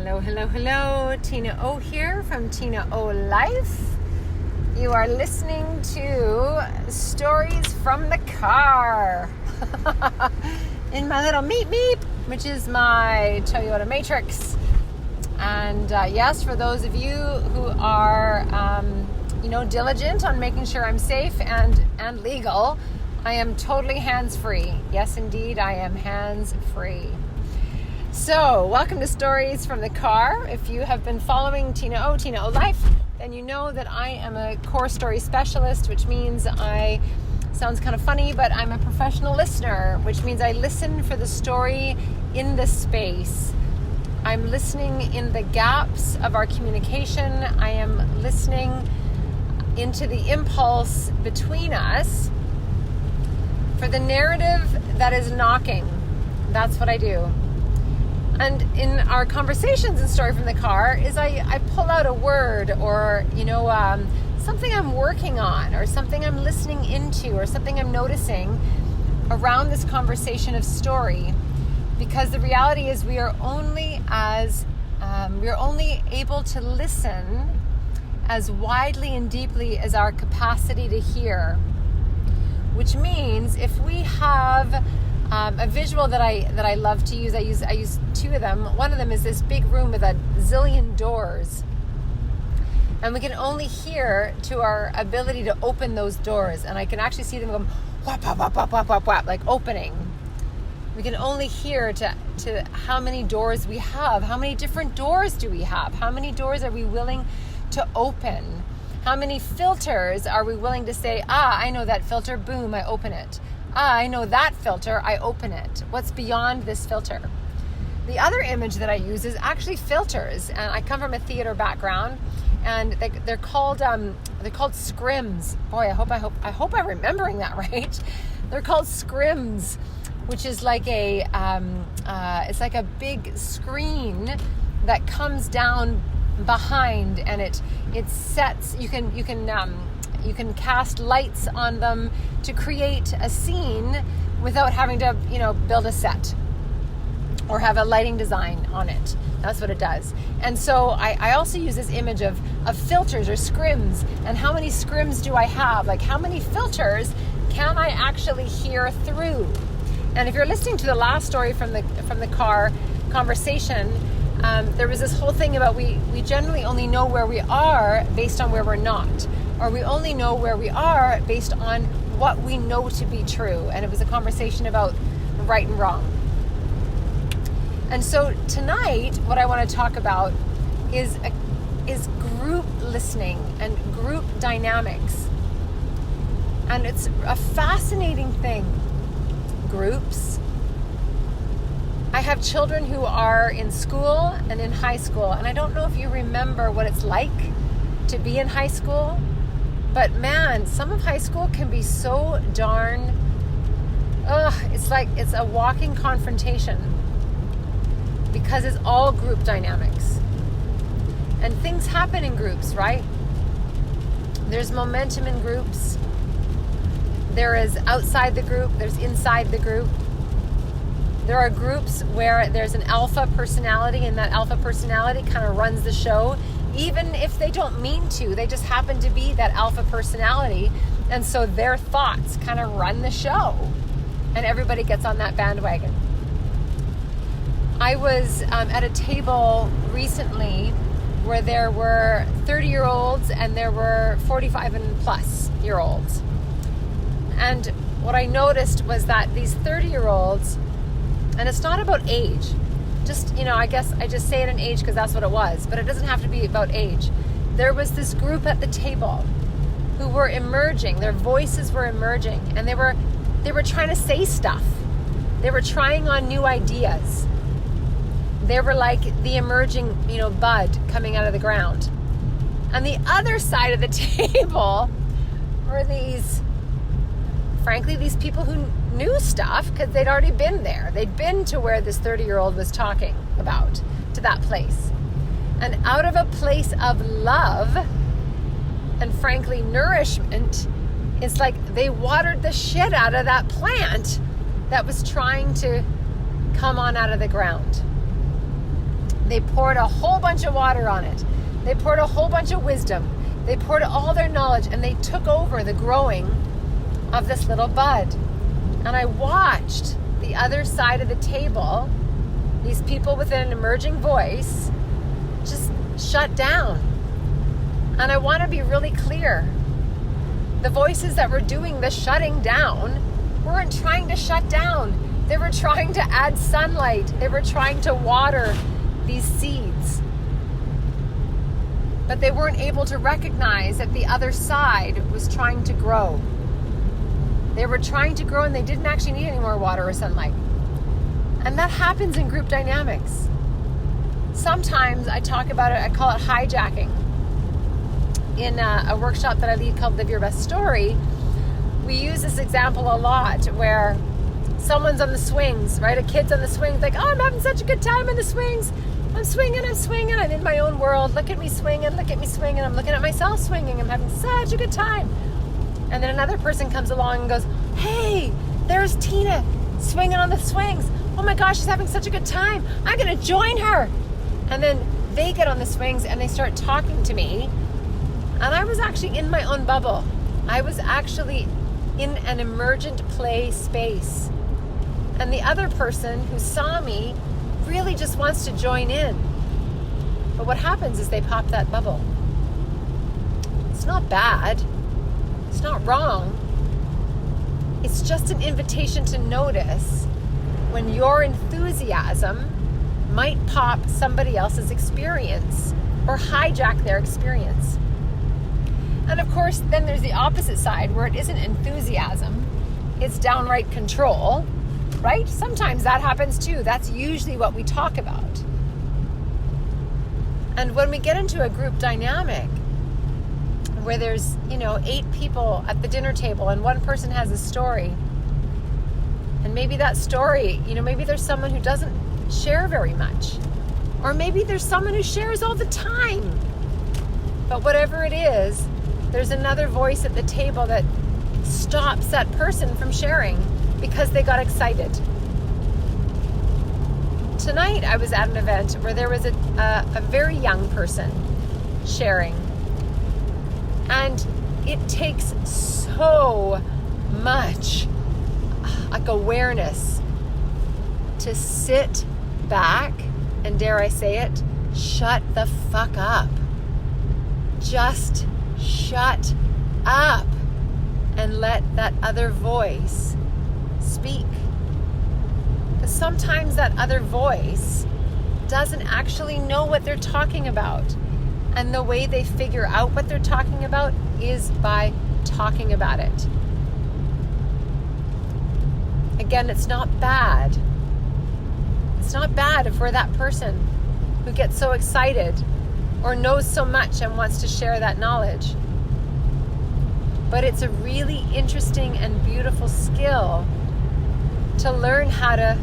Hello, hello, hello. Tina O here from Tina O Life. You are listening to Stories from the Car in my little meep meep, which is my Toyota Matrix. And yes, for those of you who are, diligent on making sure I'm safe and legal, I am totally hands-free. Yes, indeed, I am hands-free. So, welcome to Stories from the Car. If you have been following Tina O Life, then you know that I am a core story specialist, which means sounds kind of funny, but I'm a professional listener, which means I listen for the story in the space. I'm listening in the gaps of our communication. I am listening into the impulse between us for the narrative that is knocking. That's what I do. And in our conversations in Story from the Car is I pull out a word or, something I'm working on or something I'm listening into or something I'm noticing around this conversation of story. Because the reality is we are only able to listen as widely and deeply as our capacity to hear. Which means if we have a visual that I love to use, I use two of them. One of them is this big room with a zillion doors. And we can only hear to our ability to open those doors. And I can actually see them go whap, whap, whap, whap, whap, whap, whap, like opening. We can only hear to how many doors we have. How many different doors do we have? How many doors are we willing to open? How many filters are we willing to say, I know that filter, boom, I open it. I know that filter, I open it. What's beyond this filter? The other image that I use is actually filters. And I come from a theater background, and they're called scrims. Boy, I hope I'm remembering that right. They're called scrims, which is like it's like a big screen that comes down behind, and it sets. You can cast lights on them to create a scene without having to build a set or have a lighting design on it. That's what it does. And so I also use this image of filters or scrims, and how many scrims do I have? Like, how many filters can I actually hear through? And if you're listening to the last story from the car conversation, there was this whole thing about we generally only know where we are based on where we're not, or we only know where we are based on what we know to be true. And it was a conversation about right and wrong. And so tonight, what I want to talk about is group listening and group dynamics. And it's a fascinating thing. Groups. I have children who are in school and in high school, and I don't know if you remember what it's like to be in high school, but man, some of high school can be so darn, it's like it's a walking confrontation because it's all group dynamics. And things happen in groups, right? There's momentum in groups. There is outside the group, there's inside the group. There are groups where there's an alpha personality, and that alpha personality kind of runs the show, even if they don't mean to. They just happen to be that alpha personality, and so their thoughts kind of run the show, and everybody gets on that bandwagon. I was at a table recently where there were 30-year-olds and there were 45 and plus year olds. And what I noticed was that these 30-year-olds, and it's not about age, just, I guess I just say it in age because that's what it was, but it doesn't have to be about age. There was this group at the table who were emerging, their voices were emerging, and they were trying to say stuff. They were trying on new ideas. They were like the emerging, bud coming out of the ground. On the other side of the table were these people who knew stuff because they'd already been there. They'd been to where this 30-year-old was talking about, to that place. And out of a place of love and frankly nourishment, it's like they watered the shit out of that plant that was trying to come on out of the ground. They poured a whole bunch of water on it. They poured a whole bunch of wisdom. They poured all their knowledge, and they took over the growing of this little bud. And I watched the other side of the table, these people with an emerging voice, just shut down. And I want to be really clear. The voices that were doing the shutting down weren't trying to shut down. They were trying to add sunlight. They were trying to water these seeds. But they weren't able to recognize that the other side was trying to grow. They were trying to grow, and they didn't actually need any more water or sunlight. And that happens in group dynamics. Sometimes I talk about it, I call it hijacking. In a workshop that I lead called Live Your Best Story, we use this example a lot where someone's on the swings, right? A kid's on the swings, like, oh, I'm having such a good time in the swings. I'm swinging. I'm in my own world. Look at me swinging. I'm looking at myself swinging. I'm having such a good time. And then another person comes along and goes, hey, there's Tina swinging on the swings. Oh my gosh, she's having such a good time. I'm going to join her. And then they get on the swings and they start talking to me. And I was actually in my own bubble. I was actually in an emergent play space. And the other person who saw me really just wants to join in. But what happens is they pop that bubble. It's not bad. It's not wrong. It's just an invitation to notice when your enthusiasm might pop somebody else's experience or hijack their experience. And of course, then there's the opposite side where it isn't enthusiasm, it's downright control, right? Sometimes that happens too. That's usually what we talk about. And when we get into a group dynamic where there's, 8 people at the dinner table and one person has a story, and maybe that story, maybe there's someone who doesn't share very much, or maybe there's someone who shares all the time. But whatever it is, there's another voice at the table that stops that person from sharing because they got excited. Tonight I was at an event where there was a very young person sharing. And it takes so much awareness to sit back and, dare I say it, shut the fuck up. Just shut up and let that other voice speak. Because sometimes that other voice doesn't actually know what they're talking about. And the way they figure out what they're talking about is by talking about it. Again, it's not bad. It's not bad if we're that person who gets so excited or knows so much and wants to share that knowledge. But it's a really interesting and beautiful skill to learn how to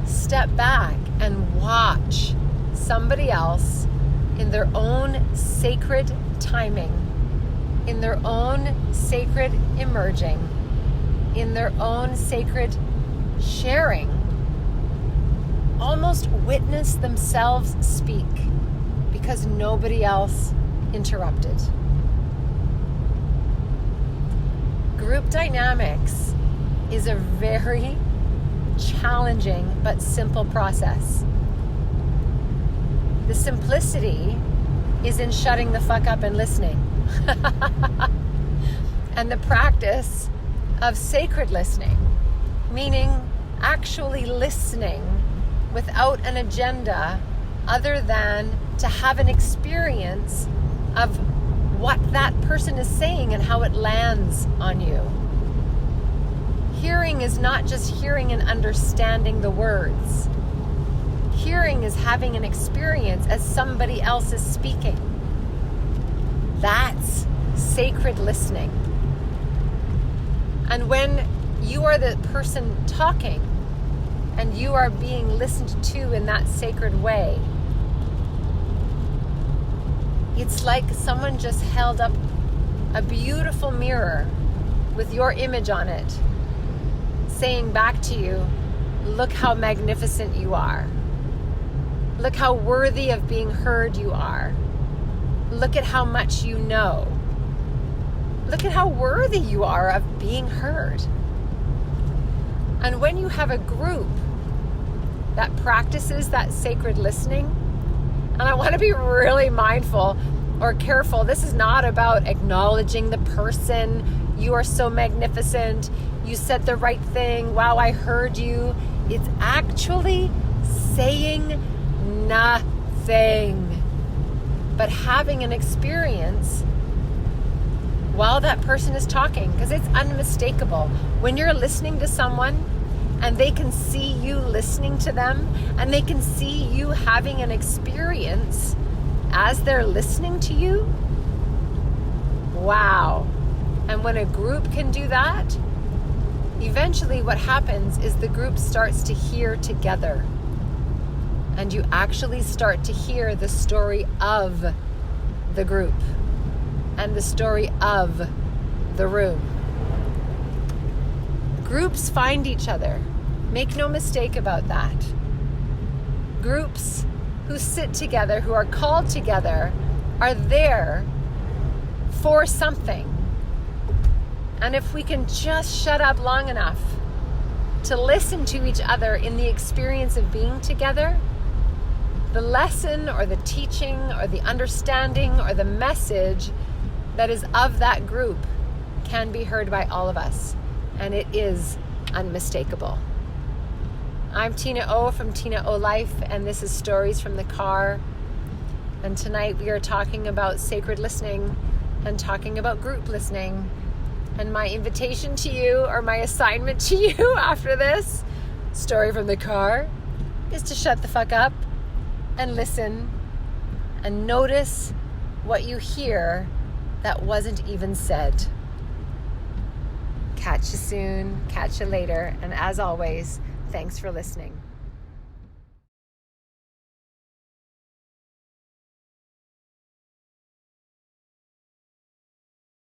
step back and watch somebody else in their own sacred timing, in their own sacred emerging, in their own sacred sharing, almost witness themselves speak because nobody else interrupted. Group dynamics is a very challenging but simple process. The simplicity is in shutting the fuck up and listening. And the practice of sacred listening, meaning actually listening without an agenda other than to have an experience of what that person is saying and how it lands on you. Hearing is not just hearing and understanding the words. Hearing is having an experience as somebody else is speaking. That's sacred listening. And when you are the person talking and you are being listened to in that sacred way, it's like someone just held up a beautiful mirror with your image on it, saying back to you, look how magnificent you are. Look how worthy of being heard you are. Look at how much you know. Look at how worthy you are of being heard. And when you have a group that practices that sacred listening, and I want to be really mindful or careful, this is not about acknowledging the person. You are so magnificent. You said the right thing. Wow, I heard you. It's actually saying nothing, but having an experience while that person is talking, because it's unmistakable. When you're listening to someone and they can see you listening to them and they can see you having an experience as they're listening to you, wow. And when a group can do that, eventually what happens is the group starts to hear together. And you actually start to hear the story of the group and the story of the room. Groups find each other. Make no mistake about that. Groups who sit together, who are called together, are there for something. And if we can just shut up long enough to listen to each other in the experience of being together, the lesson or the teaching or the understanding or the message that is of that group can be heard by all of us. And it is unmistakable. I'm Tina O from Tina O Life, and this is Stories from the Car. And tonight we are talking about sacred listening and talking about group listening. And my invitation to you, or my assignment to you after this story from the car, is to shut the fuck up and listen and notice what you hear that wasn't even said. Catch you soon, catch you later, and as always, thanks for listening.